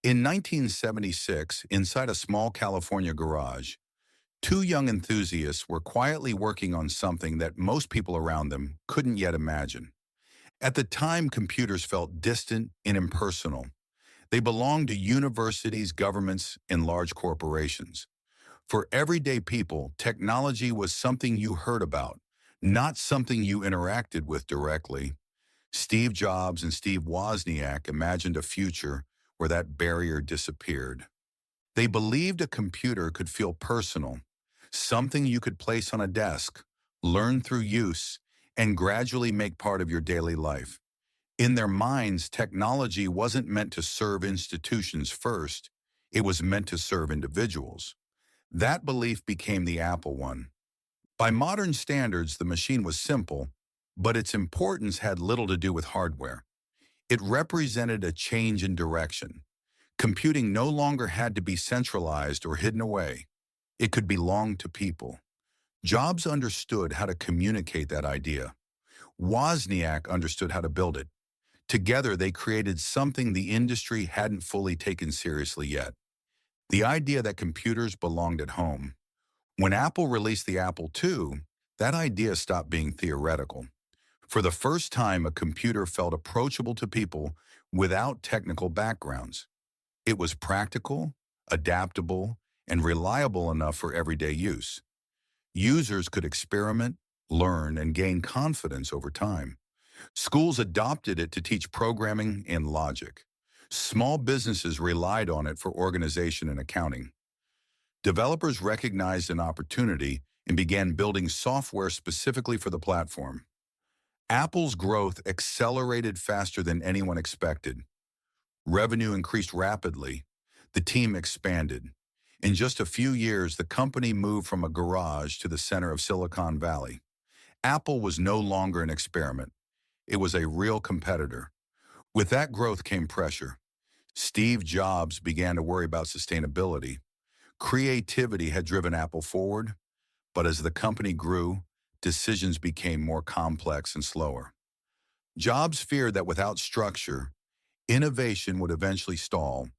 In 1976, inside a small California garage, two young enthusiasts were quietly working on something that most people around them couldn't yet imagine. At the time, computers felt distant and impersonal. They belonged to universities, governments, and large corporations. For everyday people, technology was something you heard about, not something you interacted with directly. Steve Jobs and Steve Wozniak imagined a future where that barrier disappeared. They believed a computer could feel personal, something you could place on a desk, learn through use, and gradually make part of your daily life. In their minds, technology wasn't meant to serve institutions first, it was meant to serve individuals. That belief became the Apple one. By modern standards, the machine was simple, but its importance had little to do with hardware. It represented a change in direction. Computing no longer had to be centralized or hidden away. It could belong to people. Jobs understood how to communicate that idea. Wozniak understood how to build it. Together, they created something the industry hadn't fully taken seriously yet. The idea that computers belonged at home. When Apple released the Apple II, that idea stopped being theoretical. For the first time, a computer felt approachable to people without technical backgrounds. It was practical, adaptable, and reliable enough for everyday use. Users could experiment, learn, and gain confidence over time. Schools adopted it to teach programming and logic. Small businesses relied on it for organization and accounting. Developers recognized an opportunity and began building software specifically for the platform. Apple's growth accelerated faster than anyone expected. Revenue increased rapidly. The team expanded. In just a few years, the company moved from a garage to the center of Silicon Valley. Apple was no longer an experiment. It was a real competitor. With that growth came pressure. Steve Jobs began to worry about sustainability. Creativity had driven Apple forward, but as the company grew, decisions became more complex and slower. Jobs feared that without structure, innovation would eventually stall.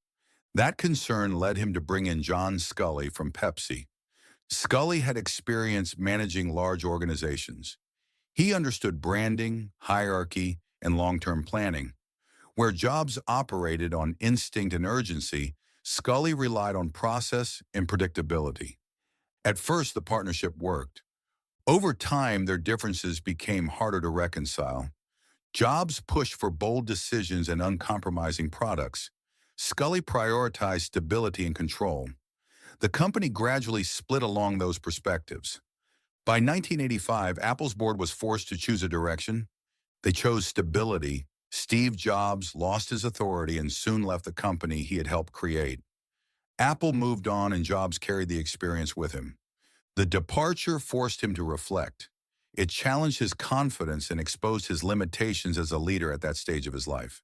That concern led him to bring in John Sculley from Pepsi. Scully had experience managing large organizations. He understood branding, hierarchy, and long-term planning. Where Jobs operated on instinct and urgency, Scully relied on process and predictability. At first, the partnership worked. Over time, their differences became harder to reconcile. Jobs pushed for bold decisions and uncompromising products. Scully prioritized stability and control. The company gradually split along those perspectives. By 1985, Apple's board was forced to choose a direction. They chose stability. Steve Jobs lost his authority and soon left the company he had helped create. Apple moved on and Jobs carried the experience with him. The departure forced him to reflect. It challenged his confidence and exposed his limitations as a leader at that stage of his life.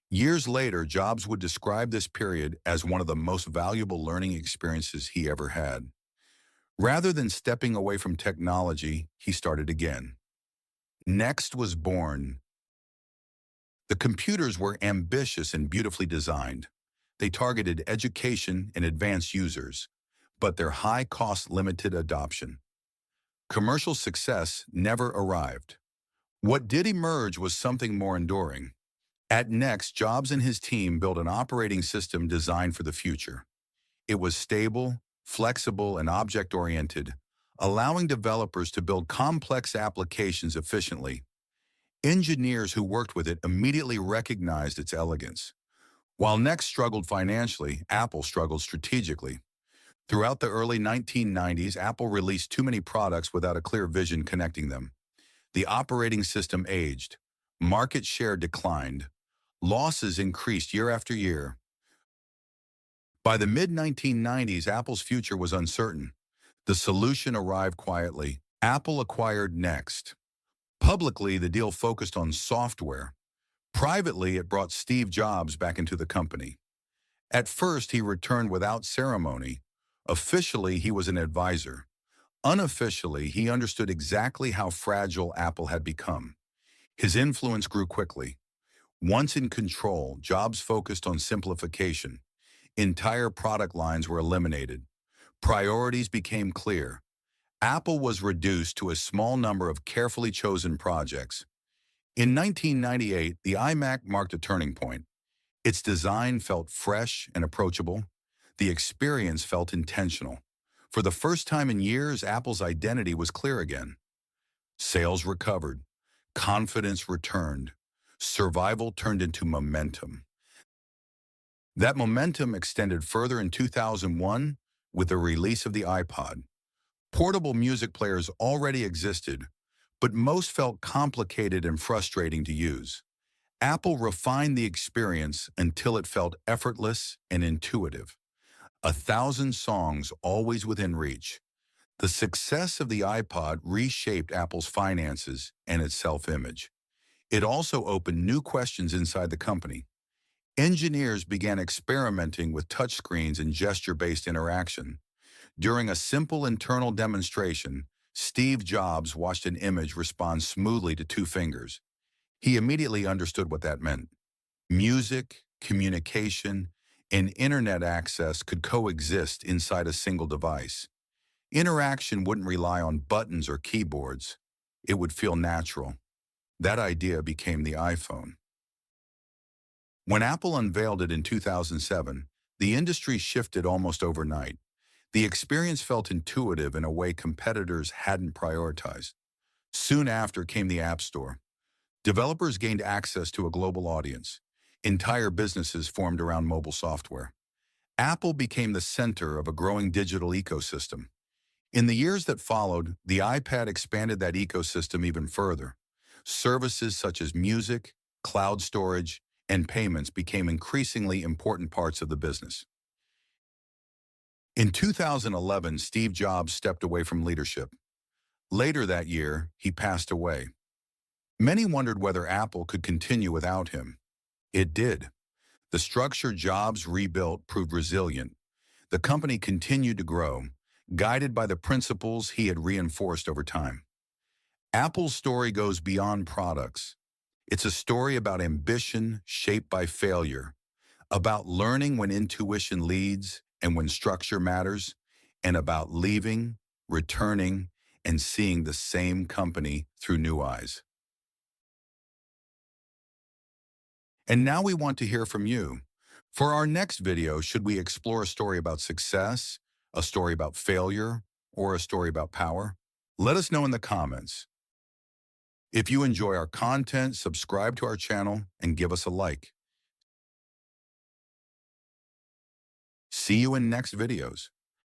Years later, Jobs would describe this period as one of the most valuable learning experiences he ever had. Rather than stepping away from technology, he started again. Next was born. The computers were ambitious and beautifully designed. They targeted education and advanced users, but their high cost limited adoption. Commercial success never arrived. What did emerge was something more enduring. At Next, Jobs and his team built an operating system designed for the future. It was stable, flexible, and object-oriented, allowing developers to build complex applications efficiently. Engineers who worked with it immediately recognized its elegance. While Next struggled financially, Apple struggled strategically. Throughout the early 1990s, Apple released too many products without a clear vision connecting them. The operating system aged. Market share declined. Losses increased year after year. By the mid-1990s, Apple's future was uncertain. The solution arrived quietly. Apple acquired Next. Publicly, the deal focused on software. Privately, it brought Steve Jobs back into the company. At first, he returned without ceremony. Officially, he was an advisor. Unofficially, he understood exactly how fragile Apple had become. His influence grew quickly. Once in control, Jobs focused on simplification. Entire product lines were eliminated. Priorities became clear. Apple was reduced to a small number of carefully chosen projects. In 1998, the iMac marked a turning point. Its design felt fresh and approachable. The experience felt intentional. For the first time in years, Apple's identity was clear again. Sales recovered. Confidence returned. Survival turned into momentum. That momentum extended further in 2001 with the release of the iPod. Portable music players already existed, but most felt complicated and frustrating to use. Apple refined the experience until it felt effortless and intuitive. 1,000 songs always within reach. The success of the iPod reshaped Apple's finances and its self-image. It also opened new questions inside the company. Engineers began experimenting with touchscreens and gesture-based interaction. During a simple internal demonstration, Steve Jobs watched an image respond smoothly to 2 fingers. He immediately understood what that meant. Music, communication, and internet access could coexist inside a single device. Interaction wouldn't rely on buttons or keyboards. It would feel natural. That idea became the iPhone. When Apple unveiled it in 2007, the industry shifted almost overnight. The experience felt intuitive in a way competitors hadn't prioritized. Soon after came the App Store. Developers gained access to a global audience. Entire businesses formed around mobile software. Apple became the center of a growing digital ecosystem. In the years that followed, the iPad expanded that ecosystem even further. Services such as music, cloud storage, and payments became increasingly important parts of the business. In 2011, Steve Jobs stepped away from leadership. Later that year, he passed away. Many wondered whether Apple could continue without him. It did. The structure Jobs rebuilt proved resilient. The company continued to grow, guided by the principles he had reinforced over time. Apple's story goes beyond products. It's a story about ambition shaped by failure, about learning when intuition leads and when structure matters, and about leaving, returning, and seeing the same company through new eyes. And now we want to hear from you. For our next video, should we explore a story about success, a story about failure, or a story about power? Let us know in the comments. If you enjoy our content, subscribe to our channel and give us a like. See you in next videos.